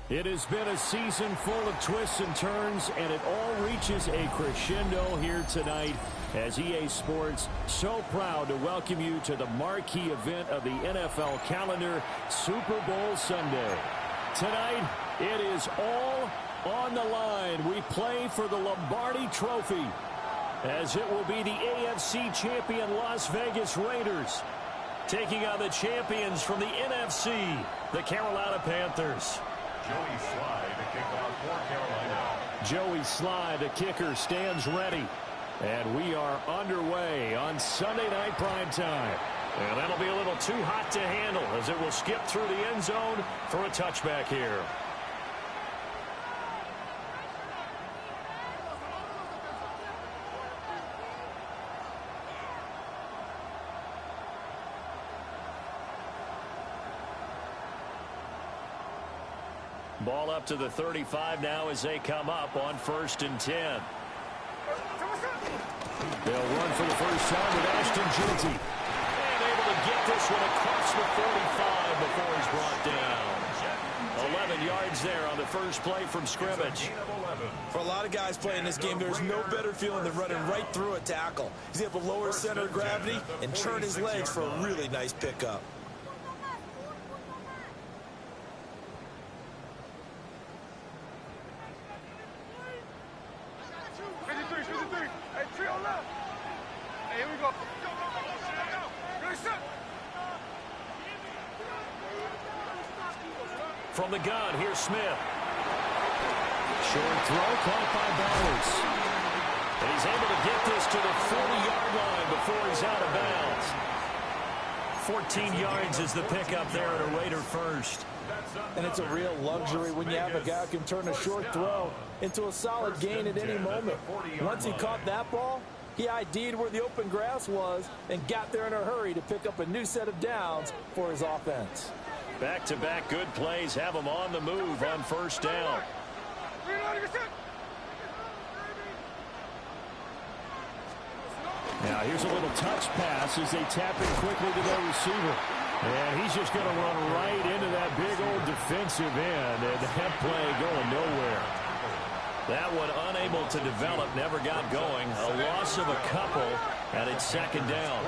It has been a season full of twists and turns, and it all reaches a crescendo here tonight as EA Sports so proud to welcome you to the marquee event of the NFL calendar, Super Bowl Sunday. Tonight, it is all on the line. We play for the Lombardi Trophy, as it will be the AFC champion Las Vegas Raiders taking on the champions from the NFC, the Carolina Panthers. Joey Slye, the kickoff for Carolina. Joey Slye, the kicker, stands ready. And we are underway on Sunday night prime time. And that'll be a little too hot to handle as it will skip through the end zone for a touchback here. Ball up to the 35 now as they come up on 1st and 10. They'll run for the first time with Ashton Jeanty. And able to get this one across the 45 before he's brought down. 11 yards there on the first play from scrimmage. For a lot of guys playing this game, there's no better feeling than running right through a tackle. He's able to lower center of gravity and turn his legs for a really nice pickup. From the gun, here's Smith. Short throw caught by Bowers. And he's able to get this to the 40-yard line before he's out of bounds. 14 yards is the pickup there at a Raider first. And it's a real luxury when you have a guy who can turn a short throw into a solid gain at any moment. Once he caught that ball, he ID'd where the open grass was and got there in a hurry to pick up a new set of downs for his offense. Back-to-back good plays have him on the move on first down. Now here's a little touch pass as they tap it quickly to their receiver. And he's just going to run right into that big old defensive end. And that play going nowhere. That one unable to develop, never got going. A loss of a couple, and it's second down.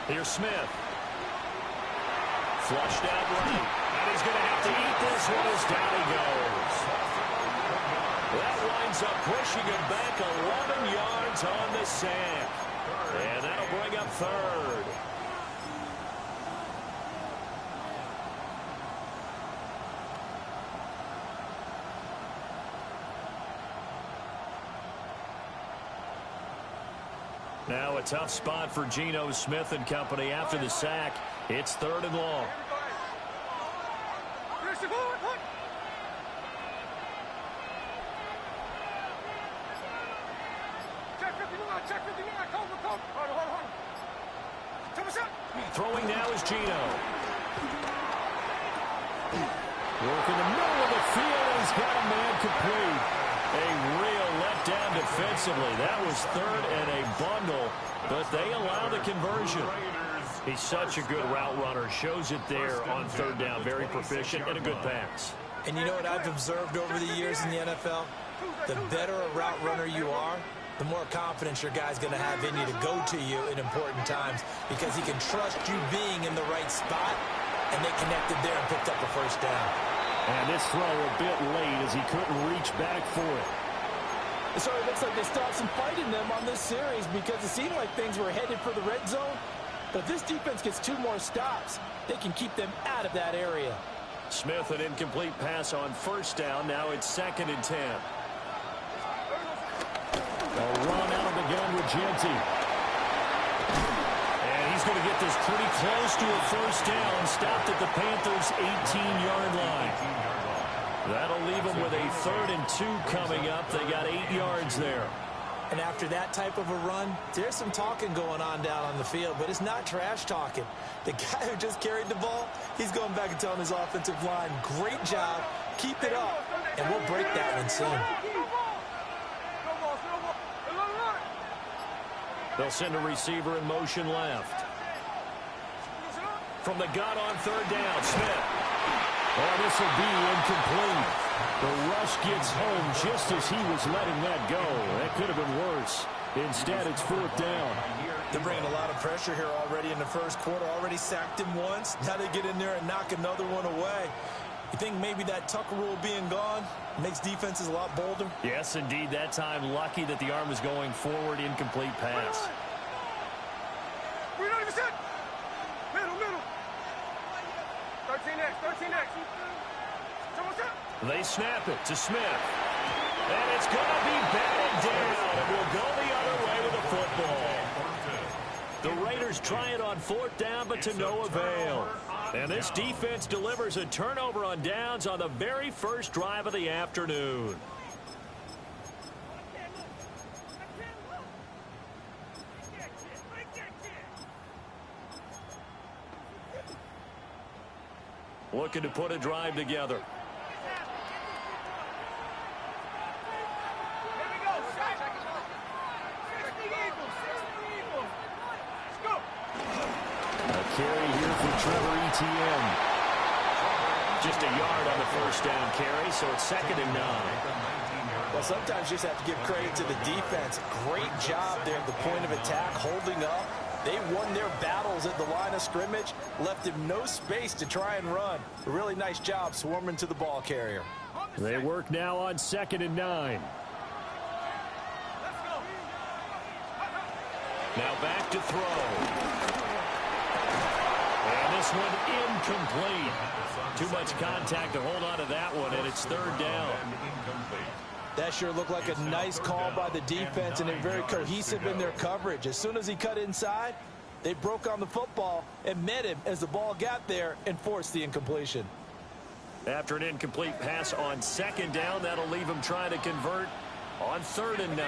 Here's Smith. Flushed out right. And he's going to have to eat this one as down he goes. That winds up pushing him back 11 yards on the sack. And that'll bring up third. Now a tough spot for Geno Smith and company after the sack. It's 3rd and long. Throwing now is Geno. Work in the middle of the field. He's got a man complete. A real letdown defensively. That was 3rd and a bundle, but they allow the conversion. He's such a good route runner. Shows it there on 3rd down. Very proficient and a good pass. And you know what I've observed over the years in the NFL? The better a route runner you are, the more confidence your guy's going to have in you to go to you in important times because he can trust you being in the right spot, and they connected there and picked up a first down. And this throw a bit late as he couldn't reach back for it. So it looks like they stopped some fighting them on this series because it seemed like things were headed for the red zone. But if this defense gets 2 more stops, they can keep them out of that area. Smith, an incomplete pass on first down. Now it's 2nd and 10. A run out of the gun with Jeanty. And he's he's going to get this pretty close to a first down, stopped at the Panthers' 18-yard line. That'll leave them with a 3rd and 2 coming up. They got 8 yards there. And after that type of a run, there's some talking going on down on the field, but it's not trash talking. The guy who just carried the ball, he's going back and telling his offensive line, great job, keep it up, and we'll break that one soon. They'll send a receiver in motion left. From the gun on 3rd down, Smith. Oh, this will be incomplete. The rush gets home just as he was letting that go. That could have been worse. Instead, it's 4th down. They're bringing a lot of pressure here already in the first quarter. Already sacked him once. Now they get in there and knock another one away. You think maybe that Tucker rule being gone makes defenses a lot bolder? Yes, indeed. That time, lucky that the arm was going forward. Incomplete pass. Middle. 13X. They snap it to Smith. And it's going to be batted down. It will go the other way with the football. The Raiders try it on 4th down, but to no avail. And this defense delivers a turnover on downs on the very first drive of the afternoon. Looking to put a drive together. A carry here for Trevor Etienne. Just a yard on the first down carry, so it's 2nd and 9. Well, sometimes you just have to give credit to the defense. Great job there at the point of attack, holding up. They won their battles at the line of scrimmage, left him no space to try and run. A really nice job swarming to the ball carrier. They work now on 2nd and 9. Now back to throw. And this one incomplete. Too much contact to hold on to that one, and it's 3rd down. That sure looked like a nice call by the defense, and they're very cohesive in their coverage. As soon as he cut inside, they broke on the football and met him as the ball got there and forced the incompletion. After an incomplete pass on 2nd down, that'll leave him trying to convert on 3rd and 9.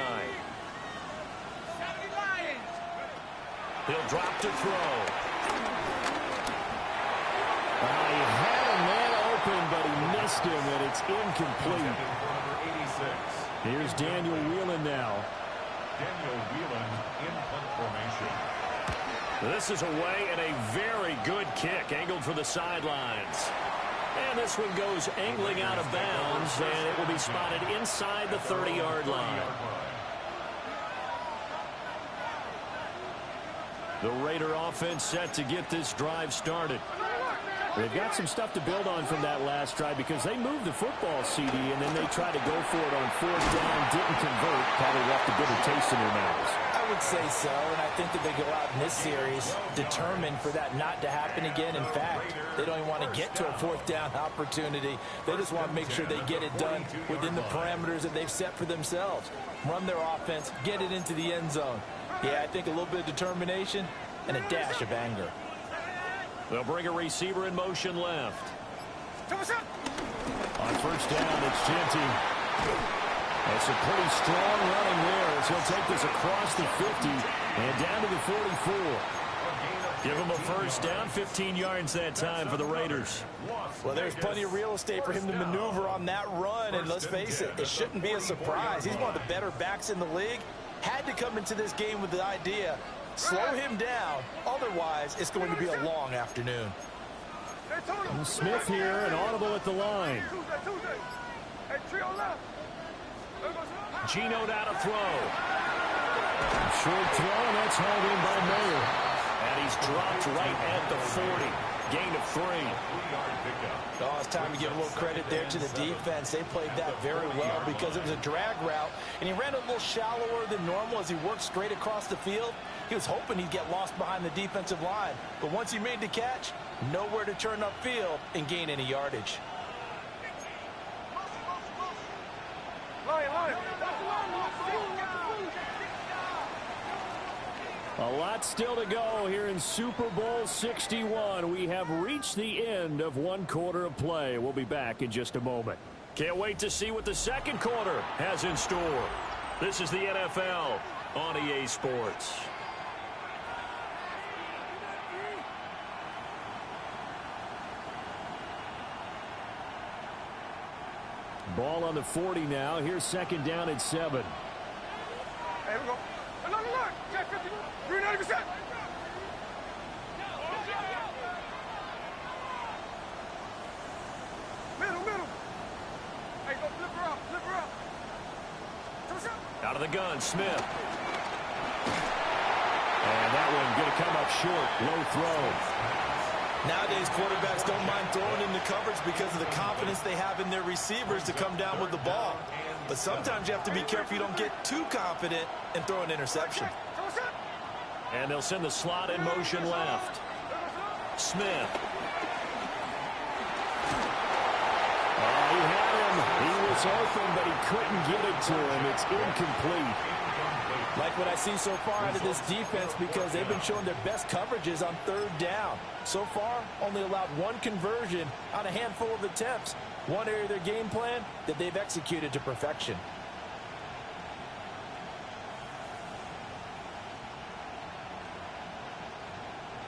He'll drop to throw. He had a man open, but he missed him, and it's incomplete. Here's Daniel Whelan now. Daniel Whelan in punt formation. This is away, and a very good kick, angled for the sidelines. And this one goes angling out of bounds, and it will be spotted inside the 30-yard line. The Raider offense set to get this drive started. They've got some stuff to build on from that last drive because they moved the football, CD, and then they tried to go for it on 4th down, didn't convert, probably left a bitter taste in their mouths. I would say so, and I think that they go out in this series determined for that not to happen again. In fact, they don't even want to get to a 4th down opportunity. They just want to make sure they get it done within the parameters that they've set for themselves. Run their offense, get it into the end zone. Yeah, I think a little bit of determination and a dash of anger. They'll bring a receiver in motion left. On 1st down, it's Genty. That's a pretty strong running there as he'll take this across the 50 and down to the 44. Give him a 1st down, 15 yards that time for the Raiders. Well, there's plenty of real estate for him to maneuver on that run, and let's face it, it shouldn't be a surprise. He's one of the better backs in the league. Had to come into this game with the idea, slow him down, otherwise it's going to be a long afternoon. And Smith here, and audible at the line. Gino down to throw. Short throw, and that's hauled in by Mayer. And he's dropped right at the 40. Gain of 3. Oh, it's time to give a little credit there to the defense. They played that very well because it was a drag route, and he ran a little shallower than normal as he worked straight across the field. He was hoping he'd get lost behind the defensive line, but once he made the catch, nowhere to turn upfield and gain any yardage. A lot still to go here in Super Bowl 61. We have reached the end of one quarter of play. We'll be back in just a moment. Can't wait to see what the second quarter has in store. This is the NFL on EA Sports. Ball on the 40 now. Here's second down at 7. Hey, we go. Look. Check 50. 390%. Middle. Hey, go flip her up. Out of the gun, Smith. And that one going to come up short. Low throw. Nowadays, quarterbacks don't mind throwing into coverage because of the confidence they have in their receivers to come down with the ball. But sometimes you have to be careful you don't get too confident and throw an interception. And they'll send the slot in motion left. Smith. He had him. He was open, but he couldn't get it to him. It's incomplete. Like what I see so far out of this defense, because they've been showing their best coverages on third down. So far, only allowed one conversion on a handful of attempts. One area of their game plan that they've executed to perfection.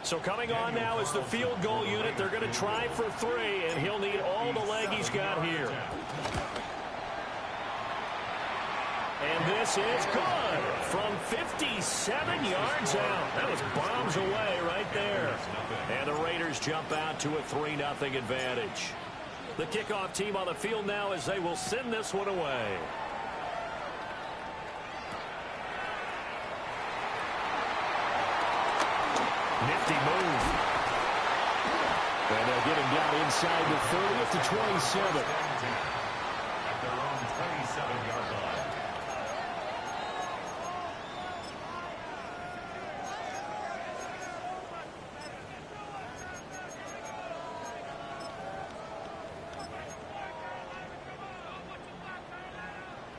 So coming on now is the field goal unit. They're going to try for 3, and he'll need all the leg he's got here. And this is good from 57 yards out. That was bombs away right there. And the Raiders jump out to a 3-0 advantage. The kickoff team on the field now as they will send this one away. Nifty move. And they'll get him down inside the 30th to 27. At their own 27-yard line.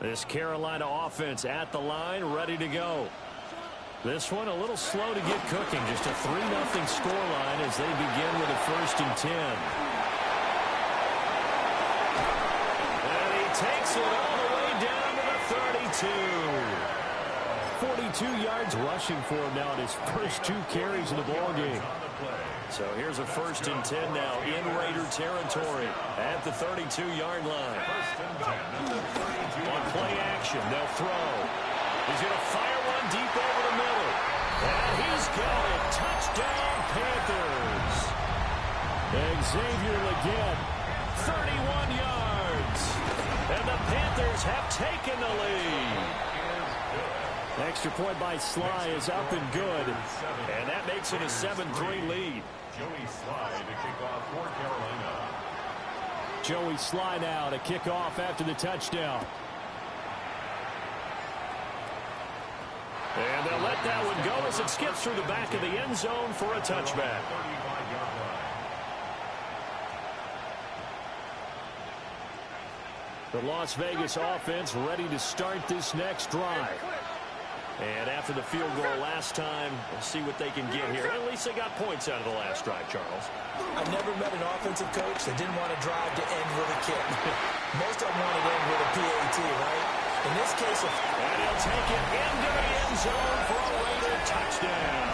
This Carolina offense at the line, ready to go. This one a little slow to get cooking. Just a 3-0 scoreline as they begin with a 1st and 10. And he takes it all the way down to the 32. 42 yards rushing for him now in his first 2 carries in the ballgame. So here's a 1st and 10 now in Raider territory at the 32-yard line. On play action, they'll throw. He's going to fire one deep over the middle. And he's got it. Touchdown, Panthers. Xavier Legette, 31 yards. And the Panthers have taken the lead. Extra point by Sly is up and good. And that makes it a 7-3 lead. Joey Sly to kick off for Carolina. Joey Sly now to kick off after the touchdown. And they'll let that one go as it skips through the back of the end zone for a touchback. 35-yard line. The Las Vegas offense ready to start this next drive. And after the field goal last time, we'll see what they can get here. At least they got points out of the last drive, Charles. I've never met an offensive coach that didn't want to drive to end with a kick. Most of them want to end with a PAT, right? In this case, and he'll take it into the end zone for a Raider touchdown.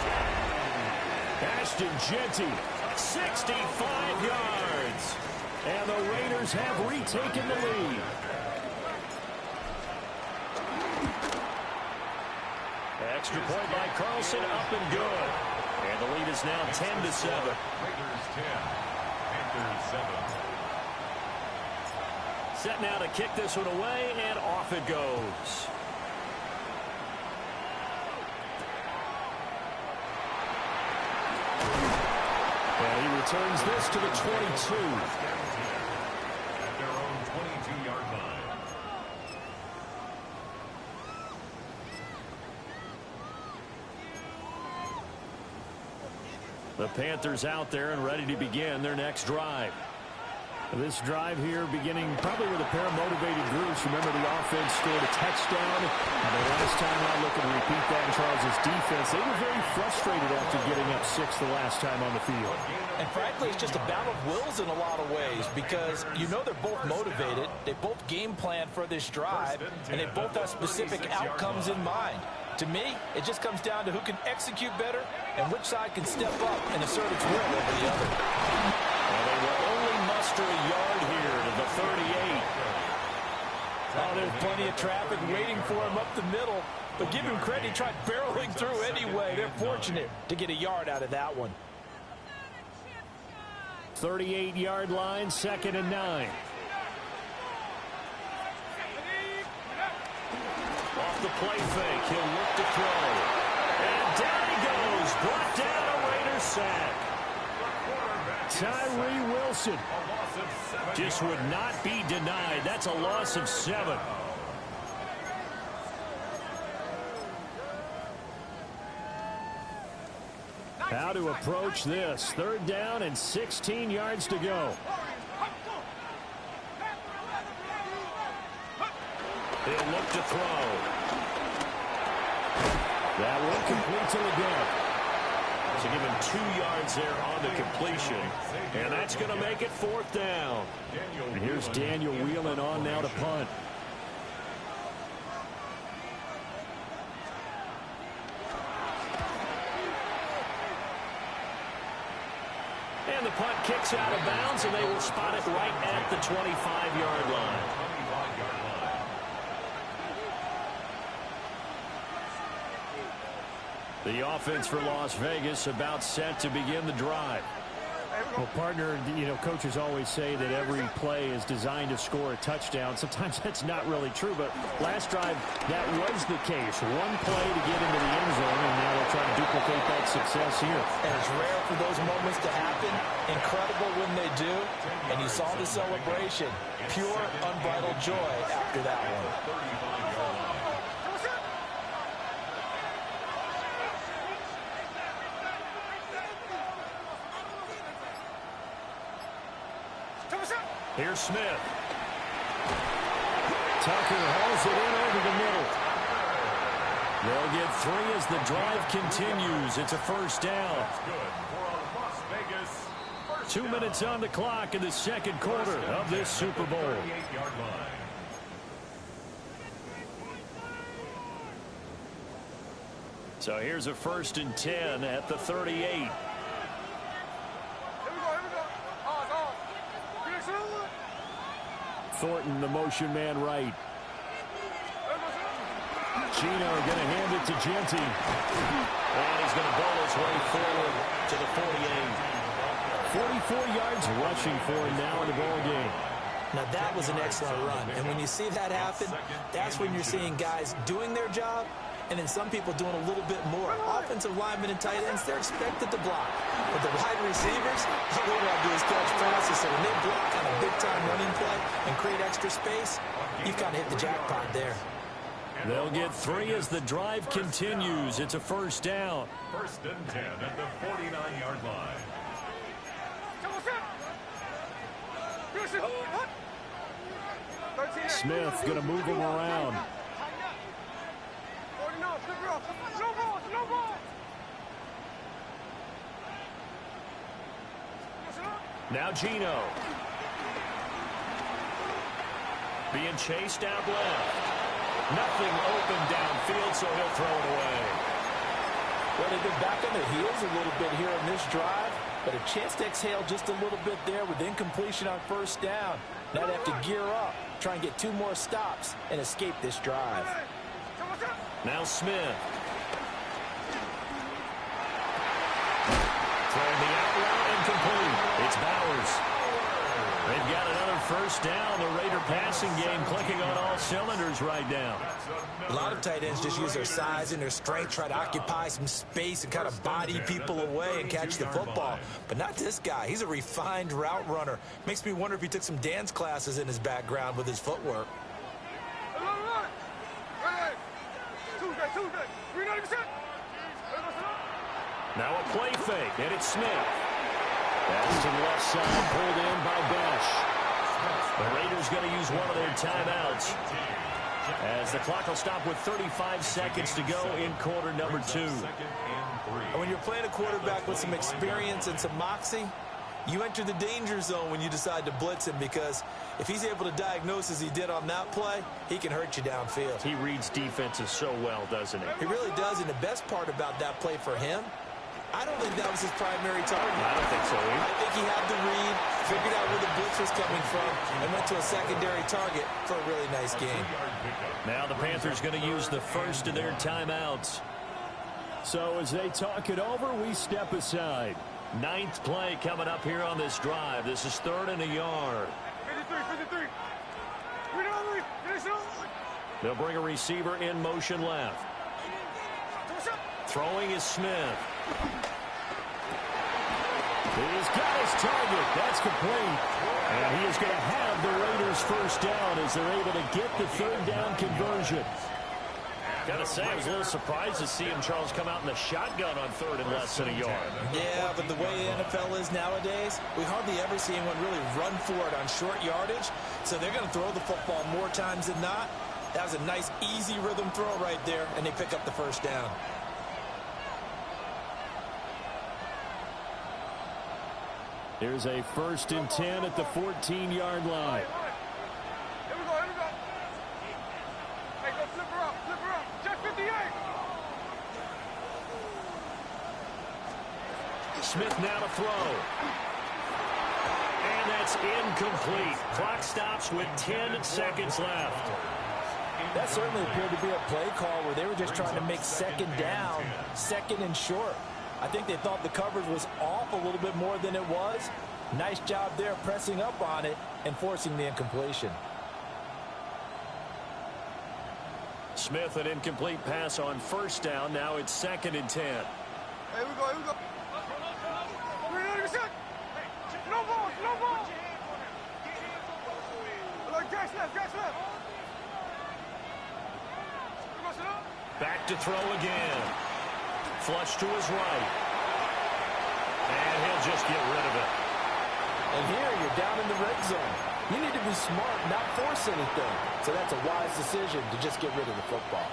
Ashton Jeanty, 65 yards. And the Raiders have retaken the lead. Extra point by Carlson, up and good. And the lead is now 10-7. Raiders 10, Panthers 7. Set now to kick this one away, and off it goes. And he returns this to the 22. At their own 22-yard line. The Panthers out there and ready to begin their next drive. This drive here beginning probably with a pair of motivated groups. Remember, the offense scored a touchdown. The last time I look and repeat that in Charles' defense, they were very frustrated after getting up 6 the last time on the field. And frankly, it's just a battle of wills in a lot of ways because you know they're both motivated. They both game plan for this drive, and they both have specific outcomes in mind. To me, it just comes down to who can execute better and which side can step up and assert its will over the other. Well, they will only muster a yard here to the 38. Oh, there's plenty of traffic waiting for him up the middle, but give him credit, he tried barreling through anyway. They're fortunate to get a yard out of that one. 38-yard line, 2nd and 9. Off the play fake, he'll look to throw. And down he goes, brought down, a Raider sack. Tyree Wilson just would not be denied. That's a loss of 7. How to approach this. 3rd down and 16 yards to go. He'll look to throw. That one complete to Legault. So give him 2 yards there on the completion. And that's going to make it 4th down. And here's Daniel Whelan on now to punt. And the punt kicks out of bounds, and they will spot it right at the 25-yard line. The offense for Las Vegas about set to begin the drive. Well, partner, you know, coaches always say that every play is designed to score a touchdown. Sometimes that's not really true, but last drive, that was the case. One play to get into the end zone, and now they'll try to duplicate that success here. And it's rare for those moments to happen. Incredible when they do. And you saw the celebration. Pure, unbridled joy after that one. Here's Smith. Tucker hauls it in over the middle. They'll get 3 as the drive continues. It's a 1st down. 2 minutes on the clock in the 2nd quarter of this Super Bowl. So here's a 1st and 10 at the 38. Thornton, the motion man right. Gino going to hand it to Genty. And he's going to ball his way forward to the 48. 44 yards rushing for him now in the ball game. Now that was an excellent run. And when you see that happen, that's when you're seeing guys doing their job and then some people doing a little bit more. Offensive linemen and tight ends, they're expected to block. But the wide receivers, all they want to do is catch passes. So when they block on a big-time running play and create extra space, you've kind of hit the jackpot there. They'll get 3 as the drive continues. It's a 1st down. 1st and 10 at the 49-yard line. Smith going to move him around. Now Gino. Being chased out left. Nothing open downfield, so he'll throw it away. Well, they've been back on their heels a little bit here in this drive, but a chance to exhale just a little bit there with incompletion on 1st down. Now they have to gear up, try and get 2 more stops and escape this drive. Now Smith. Throwing the out route incomplete. It's Bowers. They've got another 1st down. The Raider passing game clicking on all cylinders right now. A lot of tight ends just use their size and their strength, try to occupy some space and kind of body people away and catch the football. But not this guy. He's a refined route runner. Makes me wonder if he took some dance classes in his background with his footwork. Now a play fake, and it's Smith. That's to the left side, pulled in by Besh. The Raiders going to use one of their timeouts as the clock will stop with 35 seconds to go in quarter number 2. And when you're playing a quarterback with some experience and some moxie, you enter the danger zone when you decide to blitz him, because if he's able to diagnose as he did on that play, he can hurt you downfield. He reads defenses so well, doesn't he? He really does, and the best part about that play for him, I don't think that was his primary target. I don't think so either. I think he had the read, figured out where the blitz was coming from, and went to a secondary target for a really nice game. Now the Panthers going to use the first of their timeouts. So as they talk it over, we step aside. 9th play coming up here on this drive. This is 3rd and a yard. 53. They'll bring a receiver in motion left. Throwing is Smith. He's got his target. That's complete. And he is going to have the Raiders first down as they're able to get the 3rd down conversion. Got to say, I was a little surprised to see him, Charles, come out in the shotgun on 3rd and less than a yard. Yeah, but the way the NFL is nowadays, we hardly ever see anyone really run for it on short yardage. So they're going to throw the football more times than not. That was a nice, easy rhythm throw right there, and they pick up the first down. Here's a 1st and 10 at the 14-yard line. Here we go. Hey, go flip her up. Check 58. Smith now to throw. And that's incomplete. Clock stops with 10 seconds left. That certainly appeared to be a play call where they were just trying to make 2nd down, 2nd and short. I think they thought the coverage was off a little bit more than it was. Nice job there pressing up on it and forcing the incompletion. Smith, an incomplete pass on 1st down. Now it's 2nd and 10. Here we go. 390%. No ball. Like gas left. Back to throw again. Flush to his right. And he'll just get rid of it. And here you're down in the red zone. You need to be smart, not force anything. So that's a wise decision to just get rid of the football.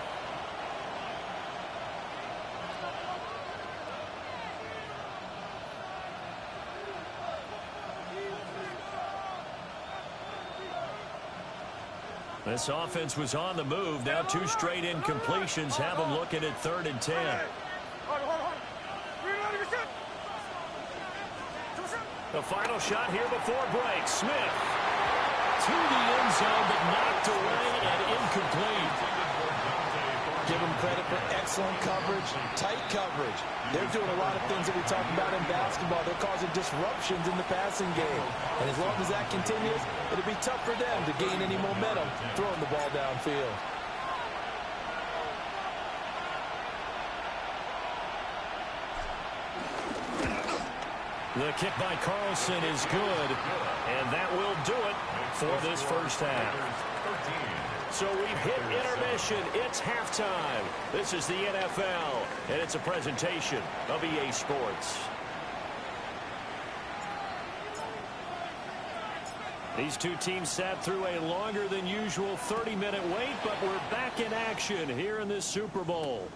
This offense was on the move. Now 2 straight incompletions have them looking at 3rd and 10. The final shot here before break. Smith to the end zone, but knocked away and incomplete. Give them credit for excellent coverage, tight coverage. They're doing a lot of things that we talk about in basketball. They're causing disruptions in the passing game. And as long as that continues, it'll be tough for them to gain any momentum throwing the ball downfield. The kick by Carlson is good, and that will do it for this first half. So we've hit intermission. It's halftime. This is the NFL, and it's a presentation of EA Sports. These two teams sat through a longer than usual 30-minute wait, but we're back in action here in this Super Bowl.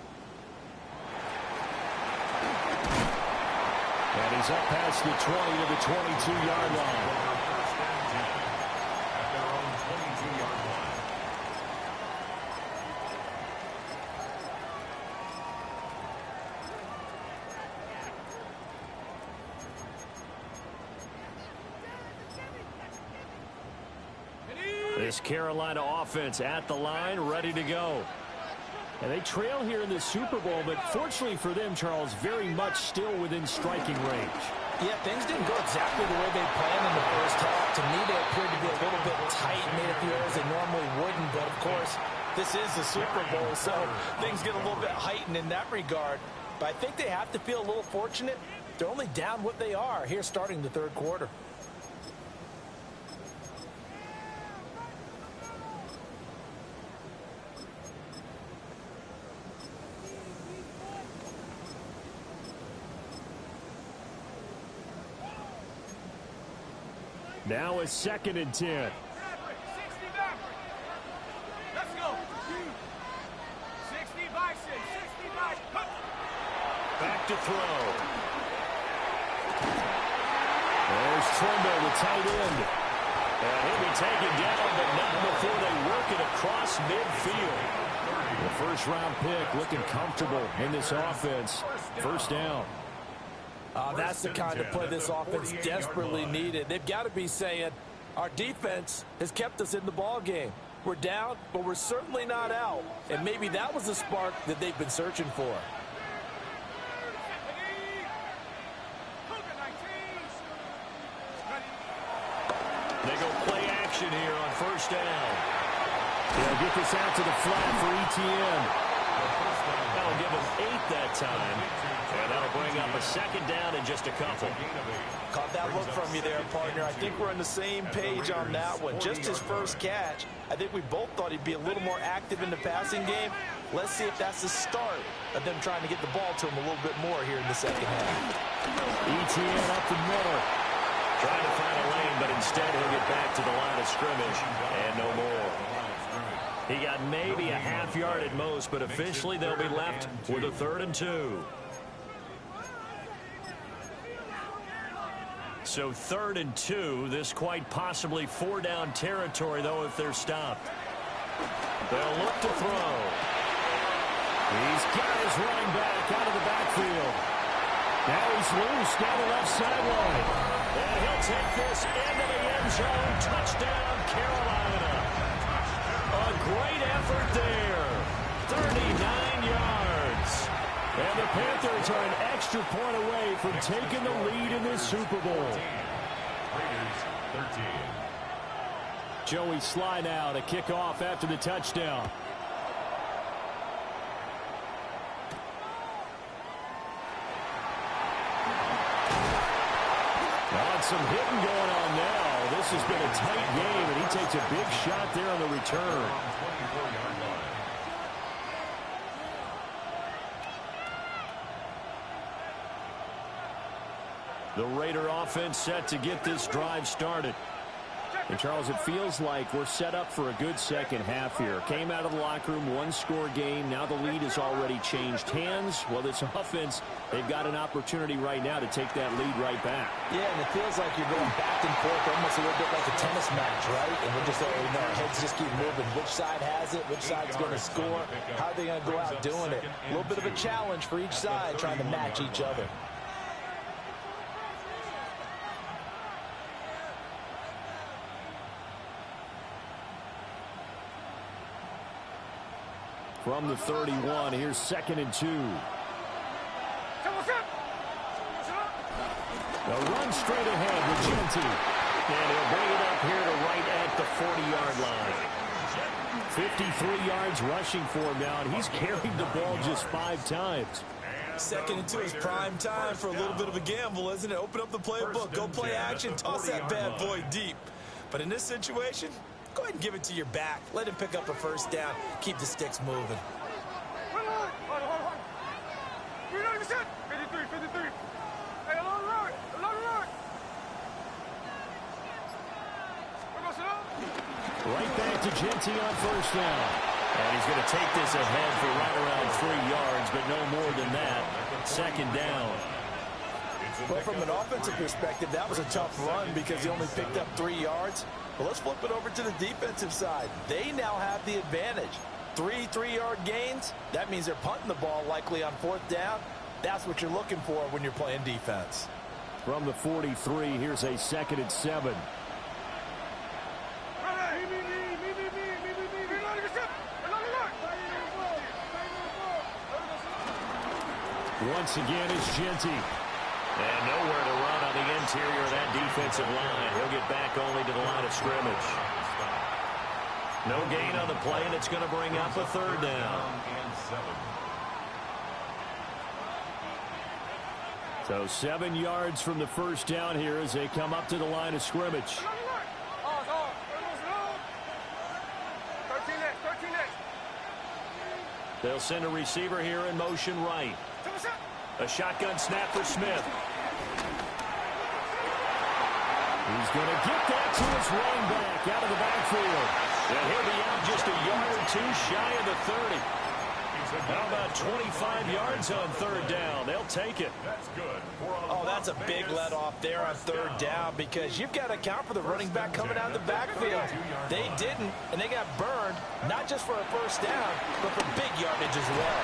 And he's up past the 20 to the 22-yard line. This Carolina offense at the line, ready to go. And they trail here in the Super Bowl, but fortunately for them, Charles, very much still within striking range. Yeah, things didn't go exactly the way they planned in the first half. To me, they appeared to be a little bit tight, made a few errors they normally wouldn't. But, of course, this is the Super Bowl, so things get a little bit heightened in that regard. But I think they have to feel a little fortunate. They're only down what they are here starting the third quarter. Now a 2nd and 10. look to throw. There's Trimble, the tight end. And he'll be taken down, but not before they work it across midfield. The first-round pick looking comfortable in this offense. First down. That's the kind of play this offense desperately needed. They've got to be saying, our defense has kept us in the ball game. We're down, but we're certainly not out. And maybe that was the spark that they've been searching for. They go play action here on first down. They'll get this out to the flat for Etienne. That'll give them 8 that time. And that'll bring up a second down in just a couple. Caught that look from you there, partner. I think we're on the same page on that one. Just his first catch. I think we both thought he'd be a little more active in the passing game. Let's see if that's the start of them trying to get the ball to him a little bit more here in the second half. Etienne up the middle. Trying to find a lane, but instead he'll get back to the line of scrimmage and no more. He got maybe a half yard at most, but officially they'll be left with a 3rd and 2. So 3rd and 2, this quite possibly 4-down territory, though, if they're stopped. They'll look to throw. He's got his running back out of the backfield. Now he's loose down the left sideline. And he'll take this into the end zone. Touchdown, Carolina. A great effort there. 39 yards. And the Panthers are an extra point away from taking the lead in this Super Bowl. Raiders 13. Joey Sly now to kick off after the touchdown. Some hitting going on now. This has been a tight game, and he takes a big shot there on the return. The Raider offense set to get this drive started. And, Charles, it feels like we're set up for a good second half here. Came out of the locker room, one-score game. Now the lead has already changed hands. Well, this offense, they've got an opportunity right now to take that lead right back. Yeah, and it feels like you're going back and forth, almost a little bit like a tennis match, right? And we're just, our heads just keep moving. Which side has it? Which side's going to score? How are they going to go out doing it? A little bit of a challenge for each side, trying to match each other. From the 31, here's 2nd and 2. They'll run straight ahead with Genty. And he'll bring it up here to right at the 40-yard line. 53 yards rushing for him now, and he's carried the ball just 5 times. 2nd and 2 is prime time for a little bit of a gamble, isn't it? Open up the playbook, go play action, toss that bad boy deep. But in this situation, go ahead and give it to your back. Let him pick up a first down. Keep the sticks moving. Right back to Genty on first down. And he's going to take this ahead for right around 3 yards, but no more than that. 2nd down. Well, from an offensive perspective, that was a tough run because he only picked up 3 yards. But let's flip it over to the defensive side. They now have the advantage. 3 3-yard gains. That means they're punting the ball likely on 4th down. That's what you're looking for when you're playing defense. From the 43, here's a 2nd and 7. Once again, it's Genty. And nowhere to run on the interior of that defensive line. He'll get back only to the line of scrimmage. No gain on the play, and it's going to bring up a 3rd down. So 7 yards from the first down here as they come up to the line of scrimmage. They'll send a receiver here in motion right. A shotgun snap for Smith. He's going to get that to his running back out of the backfield. And he'll be out just a yard or 2 shy of the 30. How about 25 yards on third down? They'll take it. That's good. Oh, that's a big let off there on third down because you've got to account for the running back coming out of the backfield. They didn't, and they got burned, not just for a first down, but for big yardage as well.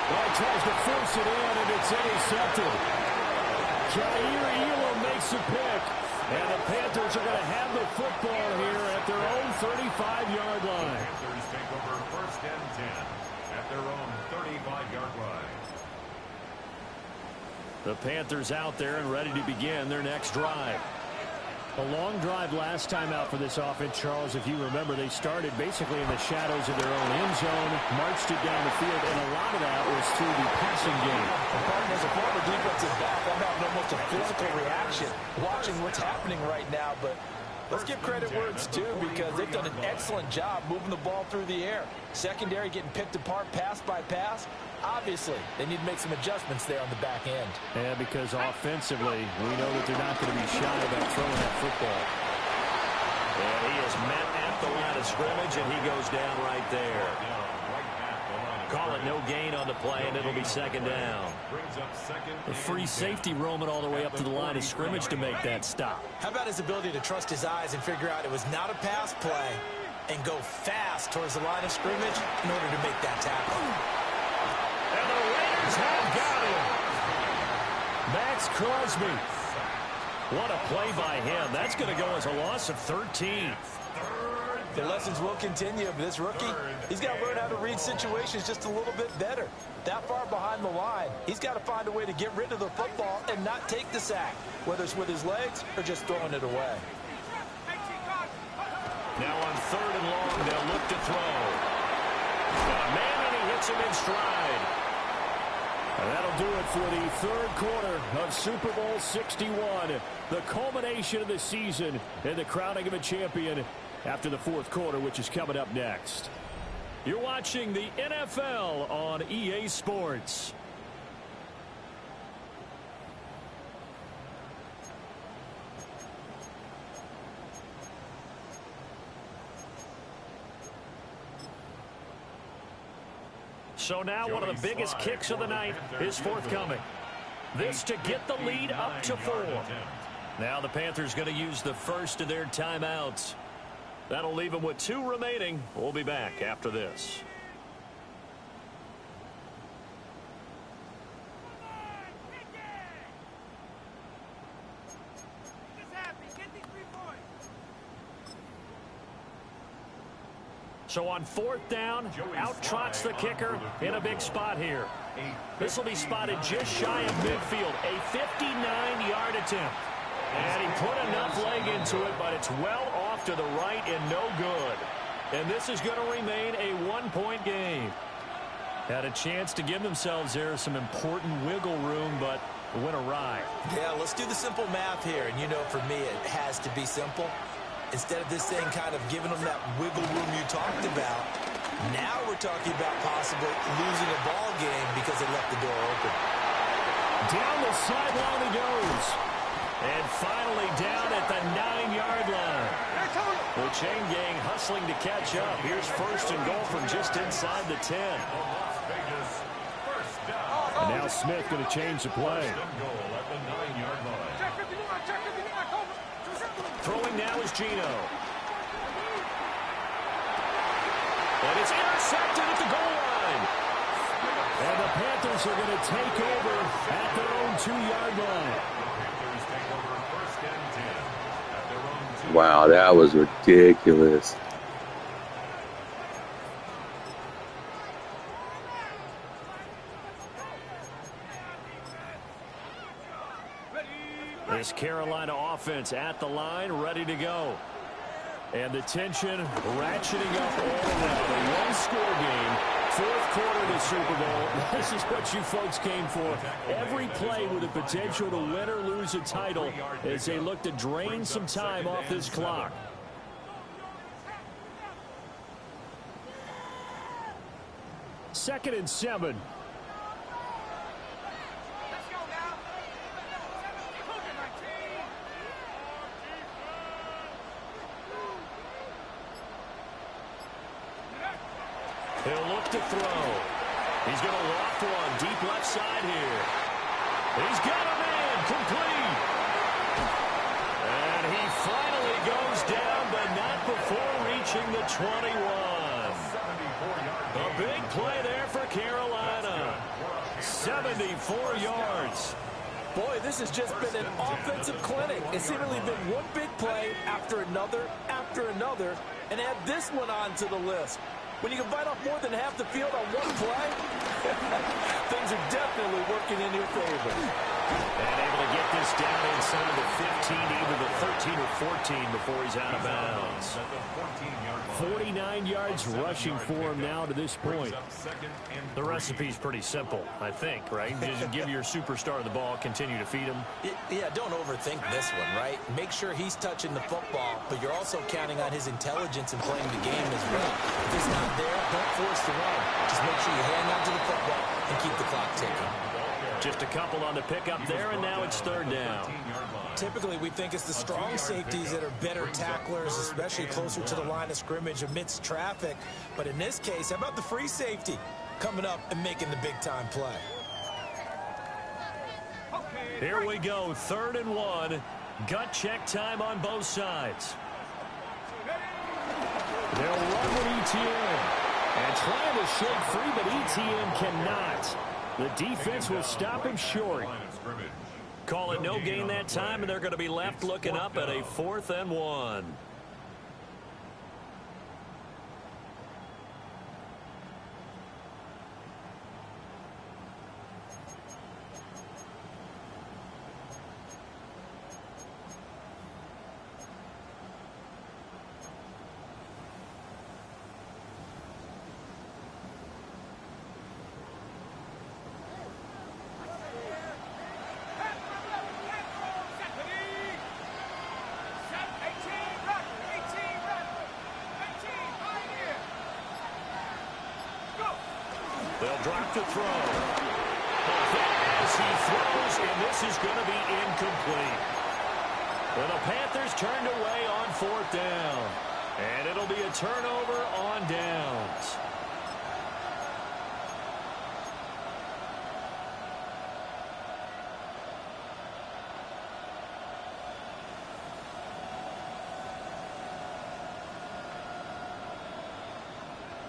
Well, he tries to force it in, and it's intercepted. Jair Elam makes a pick, and the Panthers are going to have the football here at their own 35-yard line. Panthers take over first and 10 at their own 35-yard line. The Panthers out there and ready to begin their next drive. A long drive last time out for this offense, Charles. If you remember, they started basically in the shadows of their own end zone, marched it down the field, and a lot of that was through the passing game. As a former defensive back, I'm having almost a physical reaction watching what's happening right now, but let's give credit where it's due because they've done an excellent job moving the ball through the air. Secondary getting picked apart pass by pass. Obviously, they need to make some adjustments there on the back end. Yeah, because offensively, we know that they're not going to be shy about throwing that football. And he is met at the line of scrimmage, and he goes down right there. Call it no gain on the play, and it'll be second down. A free safety roaming all the way up to the line of scrimmage to make that stop. How about his ability to trust his eyes and figure out it was not a pass play and go fast towards the line of scrimmage in order to make that tackle? And the Raiders have got him. Max Crosby. What a play by him. That's going to go as a loss of 13. The lessons will continue, but this rookie, he's got to learn how to read situations just a little bit better. That far behind the line, he's got to find a way to get rid of the football and not take the sack, whether it's with his legs or just throwing it away. Now on third and long, they'll look to throw. And a man, and he hits him in stride. And that'll do it for the third quarter of Super Bowl 61. The culmination of the season and the crowning of a champion after the fourth quarter, which is coming up next. You're watching the NFL on EA Sports. So now one of the biggest kicks of the night is forthcoming. This to get the lead up to 4. Now the Panthers going to use the first of their timeouts. That'll leave them with 2 remaining. We'll be back after this. So on fourth down, out trots the kicker in a big spot here. This will be spotted just shy of midfield. A 59-yard attempt. And he put enough leg into it, but it's well off to the right and no good. And this is going to remain a 1-point game. Had a chance to give themselves there some important wiggle room, but it went awry. Yeah, let's do the simple math here. And you know, for me, it has to be simple. Instead of this thing kind of giving them that wiggle room you talked about, now we're talking about possibly losing a ball game because they left the door open. Down the sideline he goes. And finally down at the 9-yard line. The chain gang hustling to catch up. Here's first and goal from just inside the 10. And now Smith going to change the play. Throwing now is Gino. And it's intercepted at the goal line. And the Panthers are going to take over at their own 2-yard line. Wow, that was ridiculous. This Carolina offense at the line, ready to go. And the tension ratcheting up all around. A one-score game, fourth quarter of the Super Bowl. This is what you folks came for. Every play with the potential to win or lose a title as they look to drain some time off this clock. Second and 7. He'll look to throw. He's going to loft one deep left side here. He's got a man complete. And he finally goes down, but not before reaching the 21. A big play there for Carolina. 74 yards. Boy, this has just been an offensive clinic. It's seemingly been one big play after another, and add this one onto the list. When you can bite off more than half the field on one play, things are definitely working in your favor. And able to get this down inside the 15, either the 13 or 14 before he's out of bounds. 49 yards rushing for him now to this point. The recipe's pretty simple, I think, right? Just give your superstar the ball, continue to feed him. Yeah, don't overthink this one, right? Make sure he's touching the football, but you're also counting on his intelligence in playing the game as well. If it's not there, don't force the run. Just make sure you hang on to the football and keep the clock ticking. Just a couple on the pickup there, and now it's third down. Typically, we think it's the strong safeties that are better tacklers, especially closer to the line of scrimmage amidst traffic. But in this case, how about the free safety coming up and making the big-time play? Here we go, 3rd and 1. Gut check time on both sides. They'll run with ETN. And trying to shake free, but ETN cannot. The defense will stop him short. Call it no gain that time, and they're going to be left looking up at a 4th and 1. They'll drop the throw. As he throws, and this is going to be incomplete. Well, the Panthers turned away on 4th down. And it'll be a turnover on downs.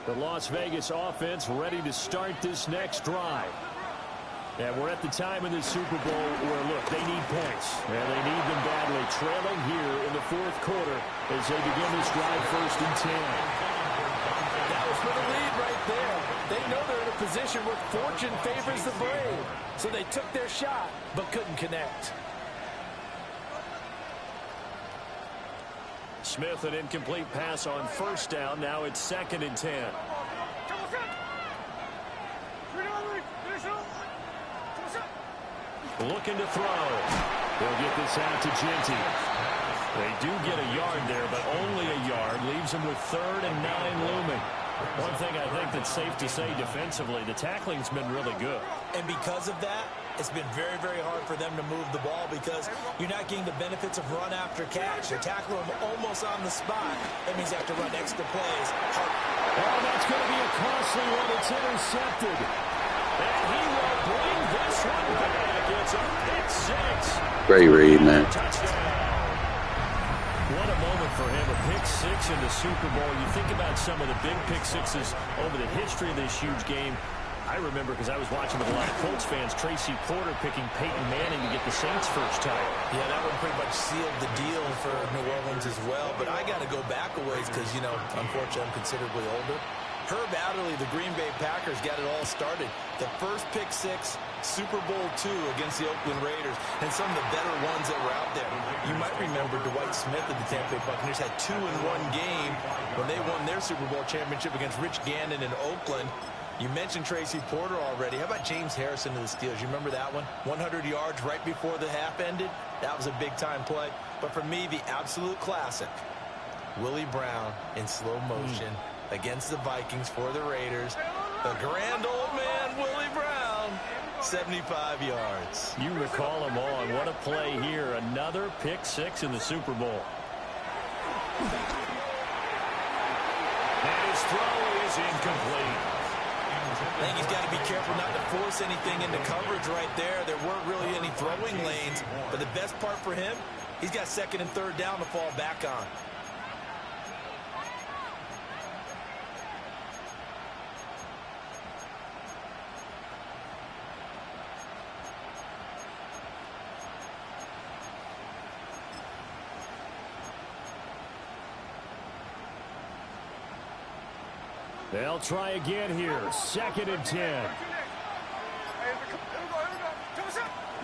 The Las Vegas offense ready to start this next drive. And we're at the time in the Super Bowl where, look, they need points. And they need them badly. Trailing here in the 4th quarter as they begin this drive 1st and 10. That was for the lead right there. They know they're in a position where fortune favors the brave. So they took their shot, but couldn't connect. Smith, an incomplete pass on 1st down. Now it's 2nd and 10. Looking to throw. They'll get this out to Genty. They do get a yard there, but only a yard. Leaves them with 3rd and 9 looming. One thing I think that's safe to say defensively, the tackling's been really good. And because of that, it's been very, very hard for them to move the ball because you're not getting the benefits of run after catch. You're tackling them almost on the spot. That means you have to run extra plays. Oh, that's going to be a costly one. It's intercepted. And he will bring this one back. It's a pick 6. Great read, man. What a moment for him. A pick 6 in the Super Bowl. You think about some of the big pick 6s over the history of this huge game. I remember, because I was watching with a lot of Colts fans, Tracy Porter picking Peyton Manning to get the Saints' first title. Yeah, that one pretty much sealed the deal for New Orleans as well. But I got to go back a ways because, you know, unfortunately I'm considerably older. Herb Adderley, the Green Bay Packers, got it all started. The first pick 6, Super Bowl II against the Oakland Raiders, and some of the better ones that were out there. You might remember Dwight Smith of the Tampa Bay Buccaneers had 2 in one game when they won their Super Bowl championship against Rich Gannon in Oakland. You mentioned Tracy Porter already. How about James Harrison of the Steelers? You remember that one? 100 yards right before the half ended? That was a big-time play. But for me, the absolute classic, Willie Brown in slow motion against the Vikings for the Raiders. The grand old man, Willie Brown, 75 yards. You recall them all, and what a play here. Another pick 6 in the Super Bowl. And his throw is incomplete. I think he's got to be careful not to force anything into coverage right there. There weren't really any throwing lanes, but the best part for him, he's got second and third down to fall back on. They'll try again here. Second and 10.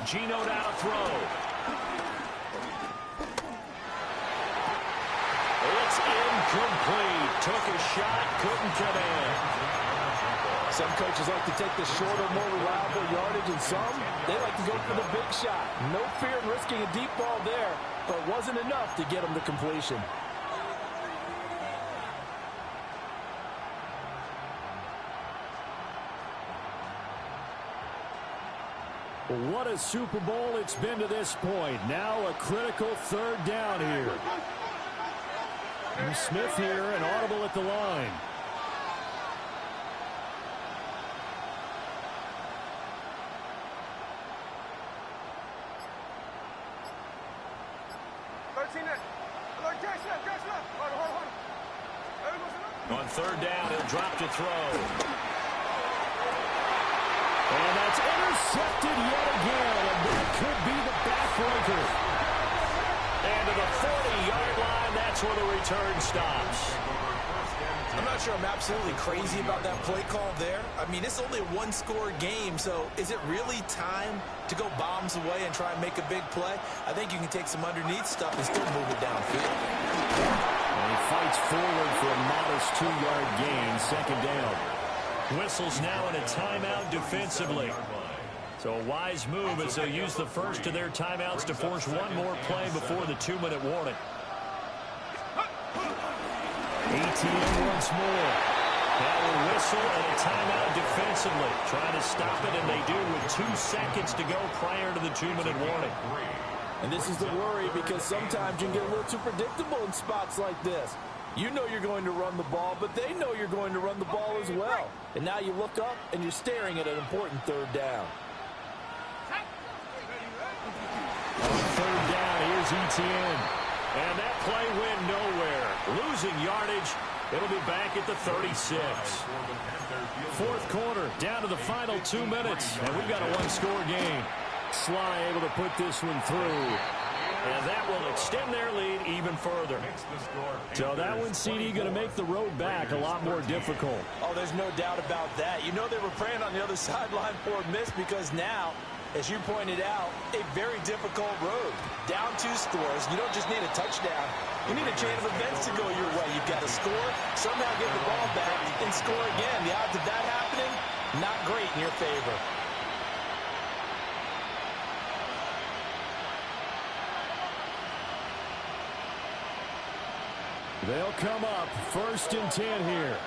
Gino down to throw. It's incomplete. Took a shot, couldn't get in. Some coaches like to take the shorter, more reliable yardage, and some, they like to go for the big shot. No fear in risking a deep ball there, but it wasn't enough to get them to completion. What a Super Bowl it's been to this point. Now a critical third down here. And Smith here, an audible at the line. On third down, he'll drop to throw. And that's intercepted yet again, and that could be the backbreaker. And to the 40-yard line, that's where the return stops. I'm not sure I'm absolutely crazy about that play call there. I mean, it's only a one-score game, so is it really time to go bombs away and try and make a big play? I think you can take some underneath stuff and still move it downfield. And he fights forward for a modest 2-yard gain, second down. Whistles now in a timeout defensively. So a wise move as they use the first of their timeouts to force one more play before the 2-minute warning. ATM once more. That will whistle and a timeout defensively. Trying to stop it, and they do with 2 seconds to go prior to the 2-minute warning. And this is the worry because sometimes you can get a little too predictable in spots like this. You know you're going to run the ball, but they know you're going to run the ball as well. And now you look up, and you're staring at an important third down. On third down, here's ETN. And that play went nowhere. Losing yardage. It'll be back at the 36. Fourth quarter, down to the final 2 minutes. And we've got a one-score game. Sly able to put this one through. And that will extend their lead even further. So that one, CD, going to make the road back a lot more difficult. Oh, there's no doubt about that. You know they were praying on the other sideline for a miss because now, as you pointed out, a very difficult road. Down 2 scores. You don't just need a touchdown. You need a chain of events to go your way. You've got to score, somehow get the ball back, and score again. The odds of that happening, not great in your favor. They'll come up first and 10 here.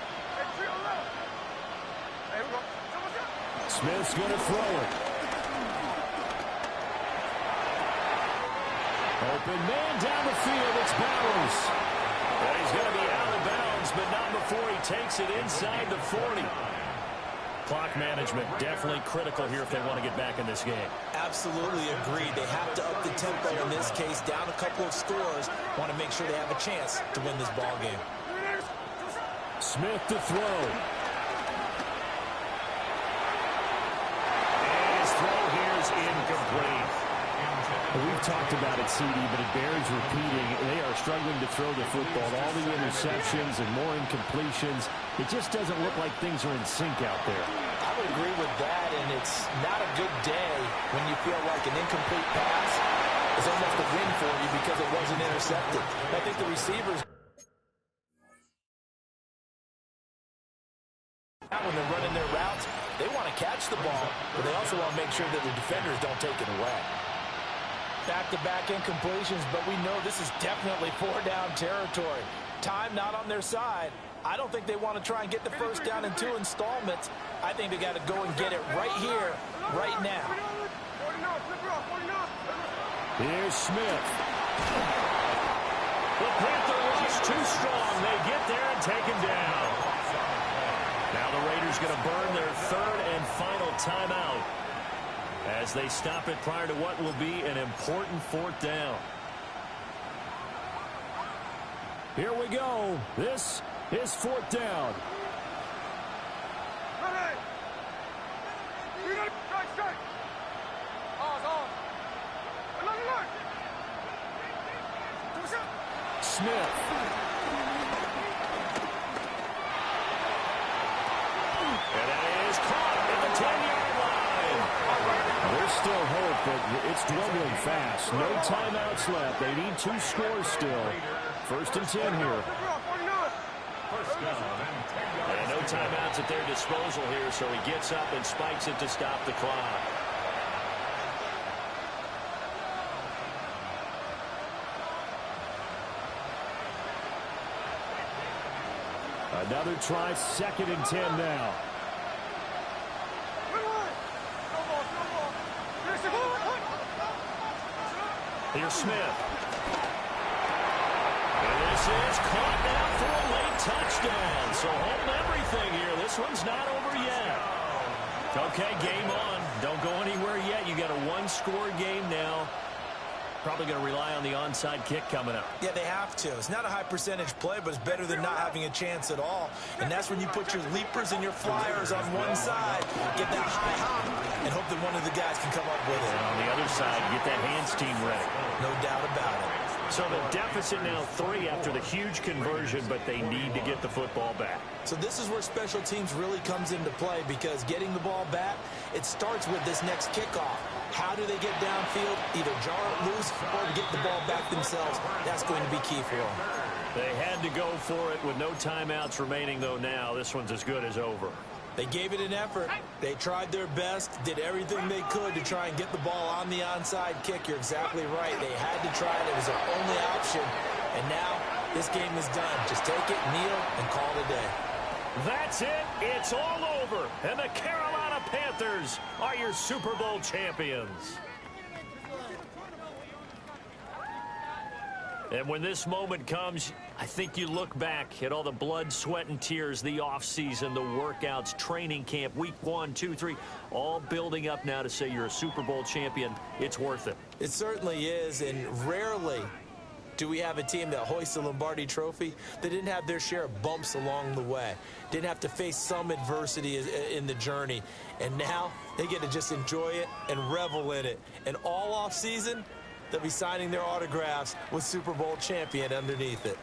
Smith's going to throw it. Open man down the field. It's Bowers. And he's going to be out of bounds, but not before he takes it inside the 40. Clock management definitely critical here if they want to get back in this game. Absolutely agreed. They have to up the tempo in this case. Down a couple of scores. Want to make sure they have a chance to win this ball game. Smith to throw. And his throw here is incomplete. We've talked about it, CD, but it bears repeating. They are struggling to throw the football. All the interceptions and more incompletions. It just doesn't look like things are in sync out there. I would agree with that, and it's not a good day when you feel like an incomplete pass is almost a win for you because it wasn't intercepted. I think the receivers, when they're running their routes, they want to catch the ball, but they also want to make sure that the defenders don't take it away. Back-to-back incompletions, but we know this is definitely 4-down territory. Time not on their side. I don't think they want to try and get the first down in 2 installments. I think they got to go and get it right here, right now. Here's Smith. The Panther rush too strong. They get there and take him down. Now the Raiders Raiders going to burn their third and final timeout as they stop it prior to what will be an important fourth down. Here we go. This is fourth down. Smith. And that is caught at the 10-yard line. There's still hope, but it's dwindling fast. No timeouts left. They need 2 scores still. First and 10 here. And no timeouts at their disposal here, so he gets up and spikes it to stop the clock. Another try, second and 10 now. Here's Smith. And this is caught now for a late touchdown. So hold everything here. This one's not over yet. Okay, game on. Don't go anywhere yet. You got a 1-score game now. Probably going to rely on the onside kick coming up. Yeah, they have to. It's not a high percentage play, but it's better than not having a chance at all. And that's when you put your leapers and your flyers on one side, get that high hop, and hope that one of the guys can come up with it. And on the other side, get that hands team ready. No doubt about it. So the deficit now 3 after the huge conversion, but they need to get the football back. So this is where special teams really comes into play, because getting the ball back, it starts with this next kickoff. How do they get downfield? Either jar it loose or get the ball back themselves. That's going to be key for them. They had to go for it with no timeouts remaining, though now. This one's as good as over. They gave it an effort. They tried their best, did everything they could to try and get the ball on the onside kick. You're exactly right. They had to try it. It was their only option. And now this game is done. Just take it, kneel, and call it a day. That's it. It's all over. And the Carolina Panthers are your Super Bowl champions. And when this moment comes, I think you look back at all the blood, sweat, and tears, the offseason, the workouts, training camp, week 1, 2, 3, all building up now to say you're a Super Bowl champion. It's worth it. It certainly is, and rarely do we have a team that hoists the Lombardi Trophy that didn't have their share of bumps along the way, didn't have to face some adversity in the journey, and now they get to just enjoy it and revel in it. And all offseason, they'll be signing their autographs with Super Bowl champion underneath it.